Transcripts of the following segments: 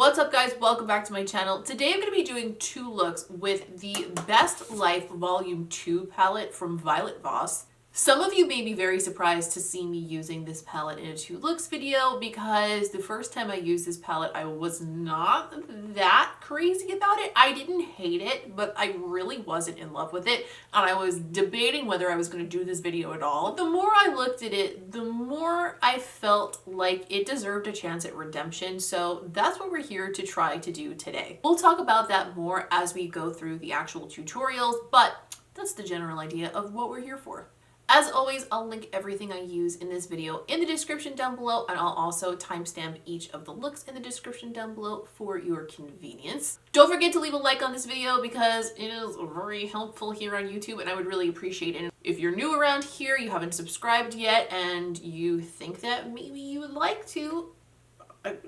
What's up guys, welcome back to my channel. Today I'm going to be doing two looks with the Best Life Volume 2 palette from VOSS. Some of you may be very surprised to see me using this palette in a two looks video because the first time I used this palette I was not that crazy about it. I didn't hate it, but I really wasn't in love with it and I was debating whether I was going to do this video at all. But the more I looked at it, the more I felt like it deserved a chance at redemption, so that's what we're here to try to do today. We'll talk about that more as we go through the actual tutorials, but that's the general idea of what we're here for. As always, I'll link everything I use in this video in the description down below, and I'll also timestamp each of the looks in the description down below for your convenience. Don't forget to leave a like on this video because it is very helpful here on YouTube and I would really appreciate it. If you're new around here, you haven't subscribed yet, and you think that maybe you would like to, I'm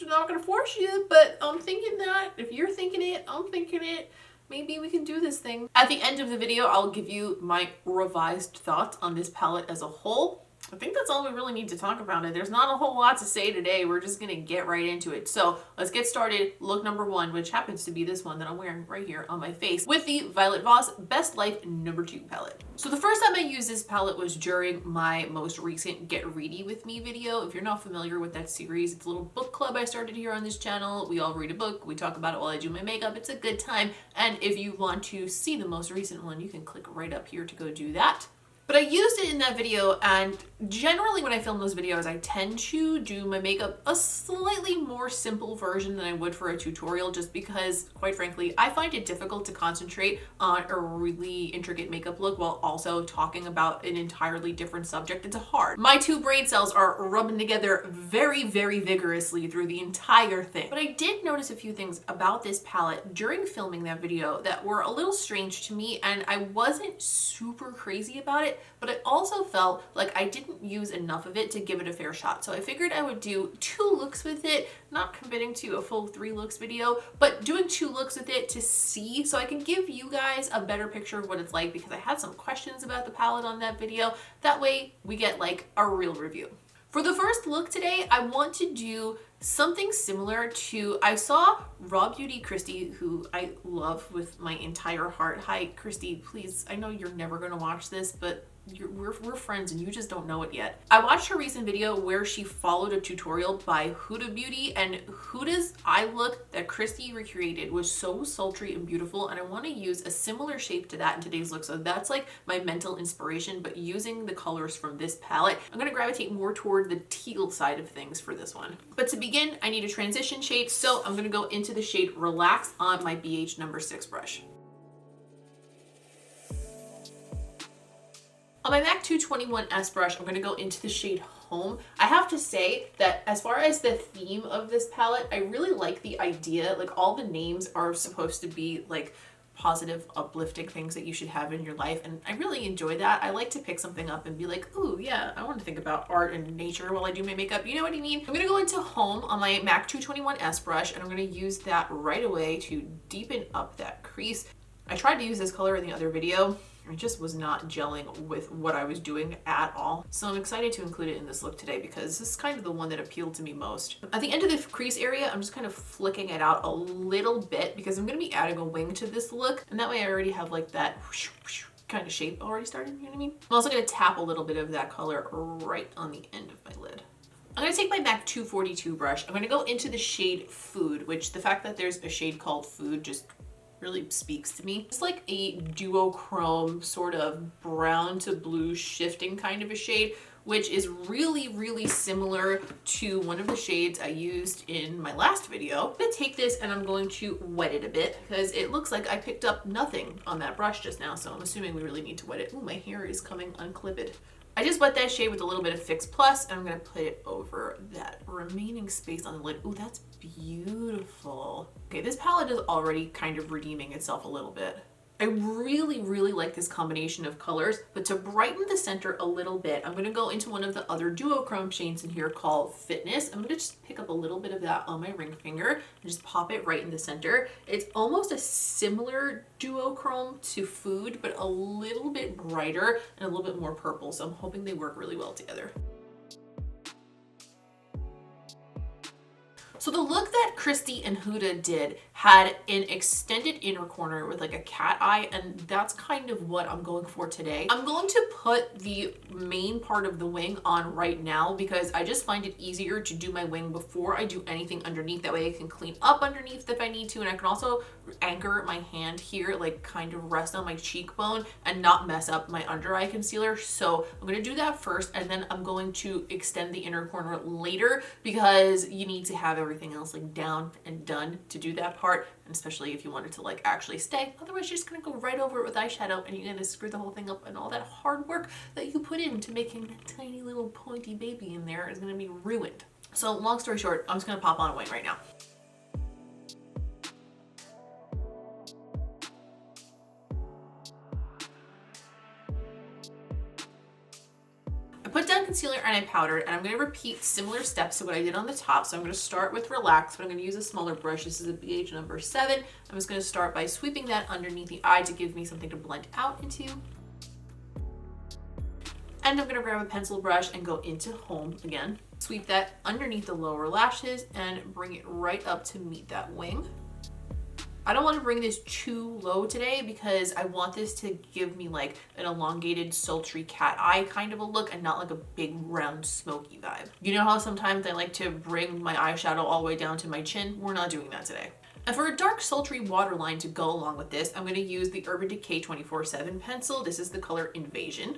not going to force you, but I'm thinking that if you're thinking it, I'm thinking it. Maybe we can do this thing. At the end of the video, I'll give you my revised thoughts on this palette as a whole. I think that's all we really need to talk about it. There's not a whole lot to say today. We're just gonna get right into it. So let's get started. Look number one, which happens to be this one that I'm wearing right here on my face, with the VOSS Best Life number 2 palette. So the first time I used this palette was during my most recent Get Ready With Me video. If you're not familiar with that series, it's a little book club I started here on this channel. We all read a book, we talk about it while I do my makeup. It's a good time. And if you want to see the most recent one, you can click right up here to go do that. But I used it in that video, and generally when I film those videos, I tend to do my makeup a slightly more simple version than I would for a tutorial, just because, quite frankly, I find it difficult to concentrate on a really intricate makeup look while also talking about an entirely different subject. It's hard. My two brain cells are rubbing together very, very vigorously through the entire thing. But I did notice a few things about this palette during filming that video that were a little strange to me, and I wasn't super crazy about it, but I also felt like I didn't use enough of it to give it a fair shot. So I figured I would do 2 looks with it, not committing to a full 3 looks video, but doing 2 looks with it to see, so I can give you guys a better picture of what it's like, because I had some questions about the palette on that video. That way we get like a real review. For the first look today, I want to do something similar to, I saw Raw Beauty Christy, who I love with my entire heart. Hi Christy, please, I know you're never gonna watch this, but we're friends and you just don't know it yet. I watched her recent video where she followed a tutorial by Huda Beauty, and Huda's eye look that Christy recreated was so sultry and beautiful, and I want to use a similar shape to that in today's look. So that's like my mental inspiration, but using the colors from this palette. I'm going to gravitate more toward the teal side of things for this one. But to begin, I need a transition shade, so I'm going to go into the shade Relax on my BH number 6 brush. On my MAC 221S brush, I'm going to go into the shade Home. I have to say that as far as the theme of this palette, I really like the idea. Like, all the names are supposed to be like positive, uplifting things that you should have in your life, and I really enjoy that. I like to pick something up and be like, ooh, yeah, I want to think about art and nature while I do my makeup. You know what I mean? I'm going to go into Home on my MAC 221S brush, and I'm going to use that right away to deepen up that crease. I tried to use this color in the other video. It just was not gelling with what I was doing at all. So I'm excited to include it in this look today because this is kind of the one that appealed to me most. At the end of the crease area, I'm just kind of flicking it out a little bit because I'm going to be adding a wing to this look. And that way I already have like that whoosh, whoosh kind of shape already started, you know what I mean? I'm also going to tap a little bit of that color right on the end of my lid. I'm going to take my MAC 242 brush. I'm going to go into the shade Food, which the fact that there's a shade called Food just really speaks to me. It's like a duochrome sort of brown to blue shifting kind of a shade, which is really, really similar to one of the shades I used in my last video. I'm gonna take this and I'm going to wet it a bit because it looks like I picked up nothing on that brush just now, so I'm assuming we really need to wet it. Ooh, my hair is coming unclipped. I just wet that shade with a little bit of Fix Plus, and I'm gonna put it over that remaining space on the lid. Ooh, that's beautiful. Okay, this palette is already kind of redeeming itself a little bit. I really, really like this combination of colors, but to brighten the center a little bit, I'm gonna go into one of the other duochrome shades in here called Fitness. I'm gonna just pick up a little bit of that on my ring finger and just pop it right in the center. It's almost a similar duochrome to Food, but a little bit brighter and a little bit more purple, so I'm hoping they work really well together. So the look that Christy and Huda did had an extended inner corner with like a cat eye, and that's kind of what I'm going for today. I'm going to put the main part of the wing on right now because I just find it easier to do my wing before I do anything underneath. That way I can clean up underneath if I need to, and I can also anchor my hand here, like kind of rest on my cheekbone and not mess up my under eye concealer. So I'm going to do that first, and then I'm going to extend the inner corner later because you need to have everything else like down and done to do that part, and especially if you want it to like actually stay. Otherwise you're just gonna go right over it with eyeshadow and you're gonna screw the whole thing up, and all that hard work that you put into making that tiny little pointy baby in there is gonna be ruined. So long story short, I'm just gonna pop on a wing right now. I put down concealer and I powdered, and I'm going to repeat similar steps to what I did on the top. So I'm going to start with Relax, but I'm going to use a smaller brush. This is a BH number 7. I'm just going to start by sweeping that underneath the eye to give me something to blend out into. And I'm going to grab a pencil brush and go into Home again. Sweep that underneath the lower lashes and bring it right up to meet that wing. I don't want to bring this too low today because I want this to give me like an elongated, sultry cat eye kind of a look and not like a big, round, smoky vibe. You know how sometimes I like to bring my eyeshadow all the way down to my chin? We're not doing that today. And for a dark, sultry waterline to go along with this, I'm going to use the Urban Decay 24/7 pencil. This is the color Invasion.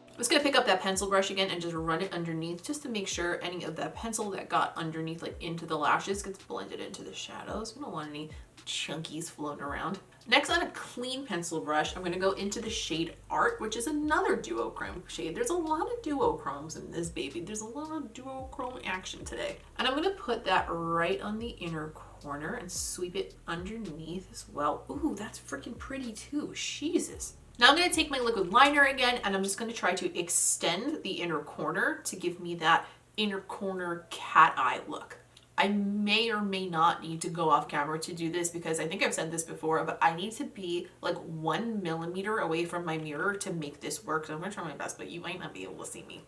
I'm just gonna pick up that pencil brush again and just run it underneath just to make sure any of that pencil that got underneath like into the lashes gets blended into the shadows. We don't want any chunkies floating around. Next, on a clean pencil brush, I'm gonna go into the shade Art, which is another duochrome shade. There's a lot of duochromes in this baby. There's a lot of duochrome action today. And I'm gonna put that right on the inner corner and sweep it underneath as well. Ooh, that's freaking pretty too, Jesus. Now I'm going to take my liquid liner again, and I'm just going to try to extend the inner corner to give me that inner corner cat eye look. I may or may not need to go off camera to do this because I think I've said this before, but I need to be like 1 millimeter away from my mirror to make this work. So I'm going to try my best, but you might not be able to see me.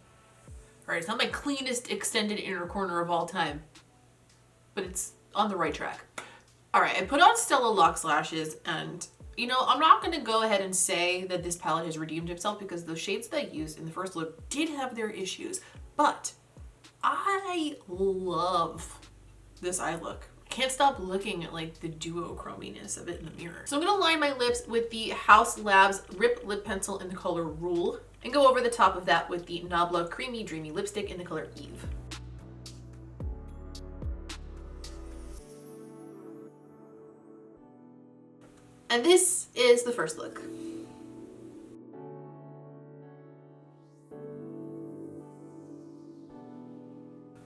All right, it's not my cleanest extended inner corner of all time, but it's on the right track. All right, I put on Stella Luxe lashes, and you know, I'm not going to go ahead and say that this palette has redeemed itself because the shades that I used in the first look did have their issues, but I love this eye look. Can't stop looking at like the duochrominess of it in the mirror. So I'm going to line my lips with the HAUS Labs Rip Lip Pencil in the color Rule and go over the top of that with the NABLA Creamy Dreamy Lipstick in the color Eve. And this is the first look.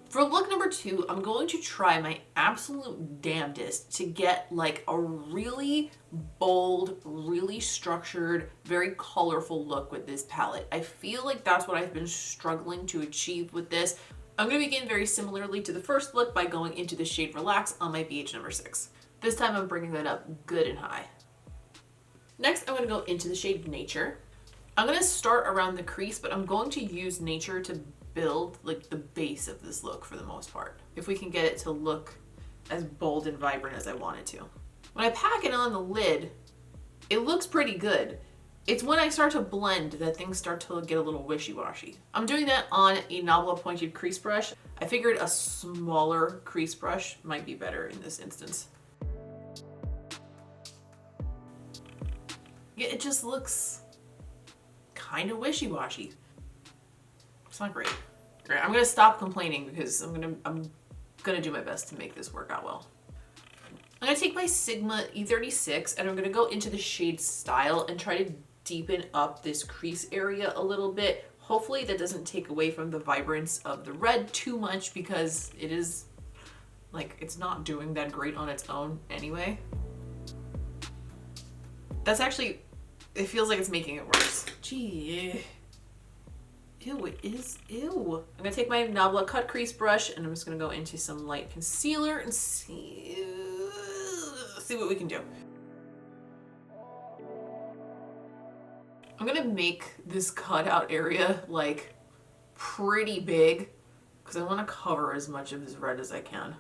For look number 2, I'm going to try my absolute damnedest to get like a really bold, really structured, very colorful look with this palette. I feel like that's what I've been struggling to achieve with this. I'm going to begin very similarly to the first look by going into the shade Relax on my BH number 6. This time I'm bringing that up good and high. Next, I'm going to go into the shade Nature. I'm going to start around the crease, but I'm going to use Nature to build like the base of this look for the most part, if we can get it to look as bold and vibrant as I want it to. When I pack it on the lid, it looks pretty good. It's when I start to blend that things start to get a little wishy-washy. I'm doing that on a NABLA pointed crease brush. I figured a smaller crease brush might be better in this instance. Yeah, it just looks kind of wishy-washy. It's not great. All right, I'm gonna stop complaining because I'm gonna do my best to make this work out well. I'm gonna take my Sigma E36 and I'm gonna go into the shade Style and try to deepen up this crease area a little bit. Hopefully that doesn't take away from the vibrance of the red too much because it is like, it's not doing that great on its own anyway. That's actually, it feels like it's making it worse. Gee. Ew, it is, ew. I'm gonna take my NABLA cut crease brush and I'm just gonna go into some light concealer and see what we can do. I'm gonna make this cutout area like pretty big because I want to cover as much of this red as I can.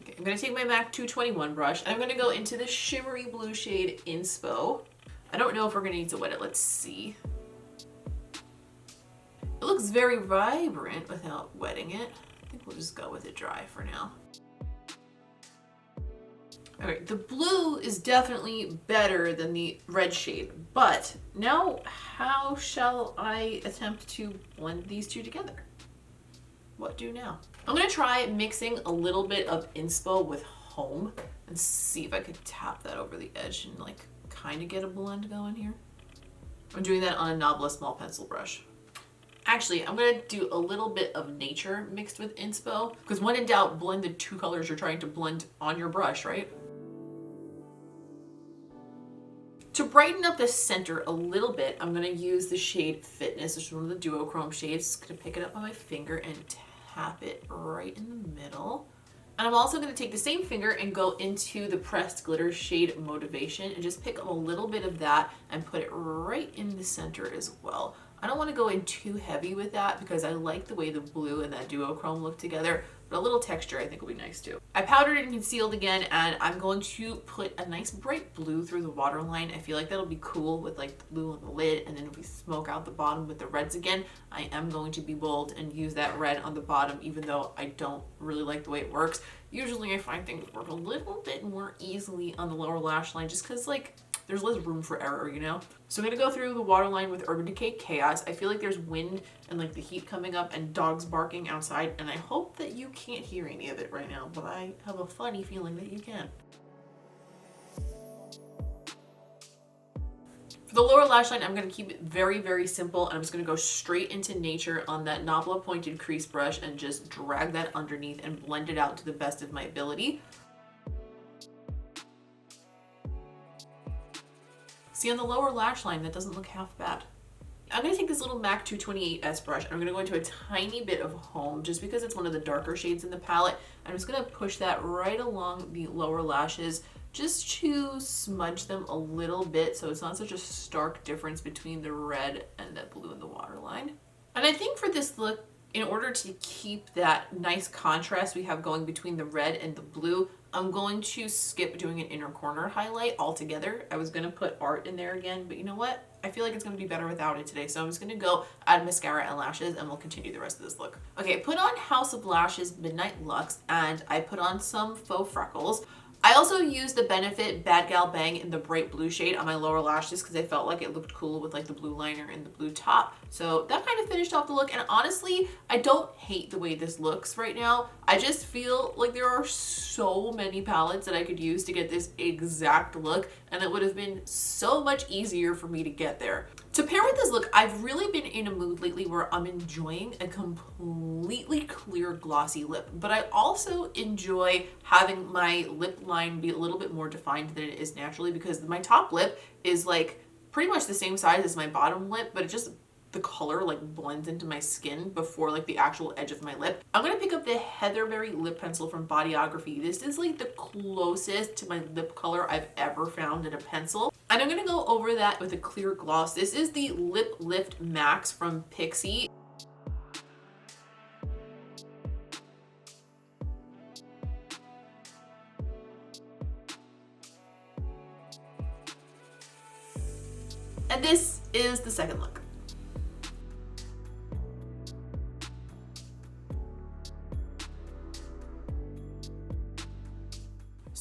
Okay, I'm going to take my MAC 221 brush and I'm going to go into the shimmery blue shade Inspo. I don't know if we're going to need to wet it. Let's see. It looks very vibrant without wetting it. I think we'll just go with it dry for now. Alright, the blue is definitely better than the red shade, but now how shall I attempt to blend these two together? What do now? I'm going to try mixing a little bit of Inspo with Home and see if I could tap that over the edge and like kind of get a blend going here. I'm doing that on a NABLA small pencil brush. Actually, I'm going to do a little bit of Nature mixed with Inspo because when in doubt, blend the two colors you're trying to blend on your brush, right? To brighten up the center a little bit, I'm going to use the shade Fitness, which is one of the duochrome shades. Just going to pick it up on my finger and tap it right in the middle. And I'm also going to take the same finger and go into the pressed glitter shade Motivation and just pick up a little bit of that and put it right in the center as well. I don't want to go in too heavy with that because I like the way the blue and that duochrome look together, but a little texture I think will be nice too. I powdered and concealed again, and I'm going to put a nice bright blue through the waterline. I feel like that'll be cool with like the blue on the lid, and then if we smoke out the bottom with the reds again, I am going to be bold and use that red on the bottom even though I don't really like the way it works. Usually I find things work a little bit more easily on the lower lash line just because like there's less room for error, you know? So I'm gonna go through the waterline with Urban Decay Chaos. I feel like there's wind and like the heat coming up and dogs barking outside, and I hope that you can't hear any of it right now, but I have a funny feeling that you can. For the lower lash line, I'm gonna keep it very, very simple, and I'm just gonna go straight into Nature on that NABLA pointed crease brush and just drag that underneath and blend it out to the best of my ability. See, on the lower lash line, that doesn't look half bad. I'm going to take this little MAC 228S brush and I'm going to go into a tiny bit of Home just because it's one of the darker shades in the palette. I'm just going to push that right along the lower lashes just to smudge them a little bit so it's not such a stark difference between the red and the blue in the waterline. And I think for this look, in order to keep that nice contrast we have going between the red and the blue, I'm going to skip doing an inner corner highlight altogether. I was going to put art in there again, but you know what? I feel like it's going to be better without it today. So I'm just going to go add mascara and lashes and we'll continue the rest of this look. Okay, put on House of Lashes Midnight Luxe and I put on some faux freckles. I also used the Benefit Bad Gal Bang in the bright blue shade on my lower lashes because I felt like it looked cool with like the blue liner and the blue top. So that kind of finished off the look, and honestly, I don't hate the way this looks right now. I just feel like there are so many palettes that I could use to get this exact look, and it would have been so much easier for me to get there. To pair with this look, I've really been in a mood lately where I'm enjoying a completely clear glossy lip, but I also enjoy having my lip line be a little bit more defined than it is naturally because my top lip is like pretty much the same size as my bottom lip, but it just the color like blends into my skin before like the actual edge of my lip. I'm gonna pick up the Heatherberry lip pencil from Bodyography. This is like the closest to my lip color I've ever found in a pencil. And I'm gonna go over that with a clear gloss. This is the Lip Lift Max from PIXI. And this is the second look.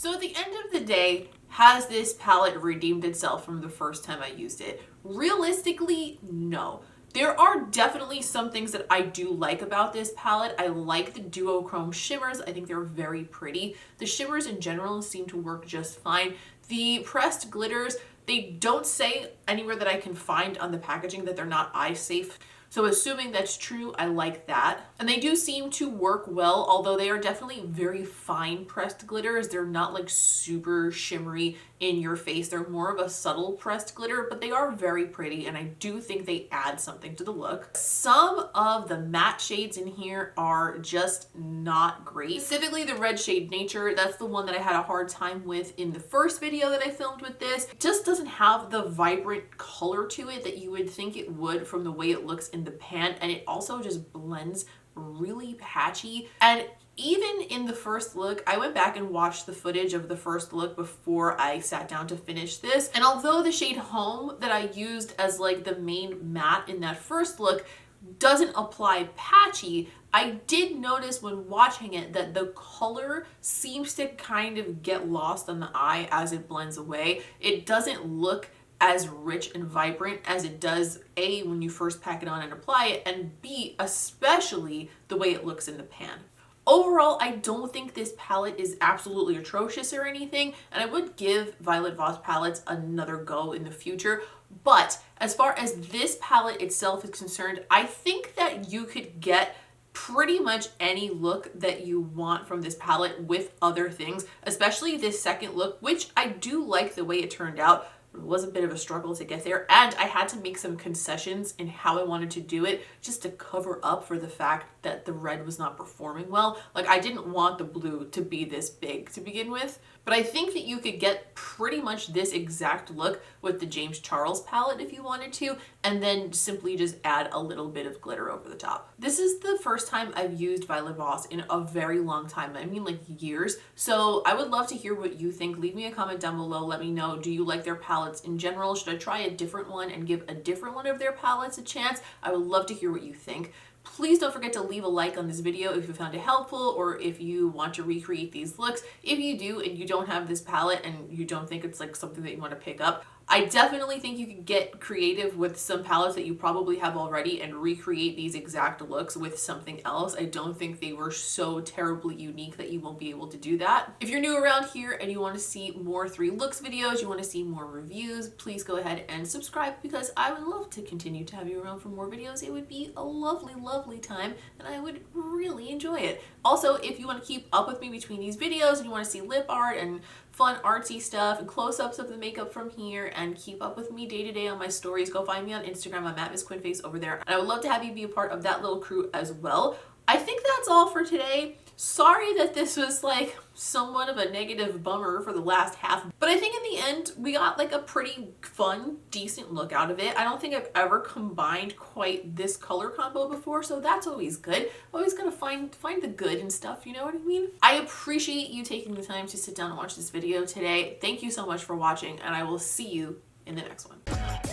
So at the end of the day, has this palette redeemed itself from the first time I used it? Realistically, no. There are definitely some things that I do like about this palette. I like the duochrome shimmers. I think they're very pretty. The shimmers in general seem to work just fine. The pressed glitters, they don't say anywhere that I can find on the packaging that they're not eye safe. So assuming that's true, I like that. And they do seem to work well, although they are definitely very fine pressed glitters. They're not like super shimmery in your face. They're more of a subtle pressed glitter, but they are very pretty and I do think they add something to the look. Some of the matte shades in here are just not great. Specifically the red shade Nature, that's the one that I had a hard time with in the first video that I filmed with this. It just doesn't have the vibrant color to it that you would think it would from the way it looks in the pan, and it also just blends really patchy. And even in the first look, I went back and watched the footage of the first look before I sat down to finish this. And although the shade Home that I used as like the main matte in that first look doesn't apply patchy, I did notice when watching it that the color seems to kind of get lost on the eye as it blends away. It doesn't look as rich and vibrant as it does, A, when you first pack it on and apply it, and B, especially the way it looks in the pan. Overall, I don't think this palette is absolutely atrocious or anything, and I would give Violet Voss palettes another go in the future. But as far as this palette itself is concerned, I think that you could get pretty much any look that you want from this palette with other things, especially this second look, which I do like the way it turned out. It was a bit of a struggle to get there, and I had to make some concessions in how I wanted to do it just to cover up for the fact that the red was not performing well. Like, I didn't want the blue to be this big to begin with, but I think that you could get pretty much this exact look with the James Charles palette if you wanted to, and then simply just add a little bit of glitter over the top. This is the first time I've used Violet Voss in a very long time. I mean, like years. So I would love to hear what you think. Leave me a comment down below. Let me know, do you like their palettes in general? Should I try a different one and give a different one of their palettes a chance? I would love to hear what you think. Please don't forget to leave a like on this video if you found it helpful, or if you want to recreate these looks. If you do and you don't have this palette and you don't think it's like something that you want to pick up, I definitely think you could get creative with some palettes that you probably have already and recreate these exact looks with something else. I don't think they were so terribly unique that you won't be able to do that. If you're new around here and you want to see more 3 looks videos, you want to see more reviews, please go ahead and subscribe, because I would love to continue to have you around for more videos. It would be a lovely, lovely time and I would really enjoy it. Also, if you want to keep up with me between these videos and you want to see lip art and fun artsy stuff and close-ups of the makeup from here and keep up with me day to day on my stories, go find me on Instagram. I'm at Miss Quinface over there, and I would love to have you be a part of that little crew as well. I think that's all for today. Sorry that this was like somewhat of a negative bummer for the last half, but I think in the end we got like a pretty fun, decent look out of it. I don't think I've ever combined quite this color combo before, so that's always good. Always gotta find the good and stuff, you know what I mean? I appreciate you taking the time to sit down and watch this video today. Thank you so much for watching, and I will see you in the next one.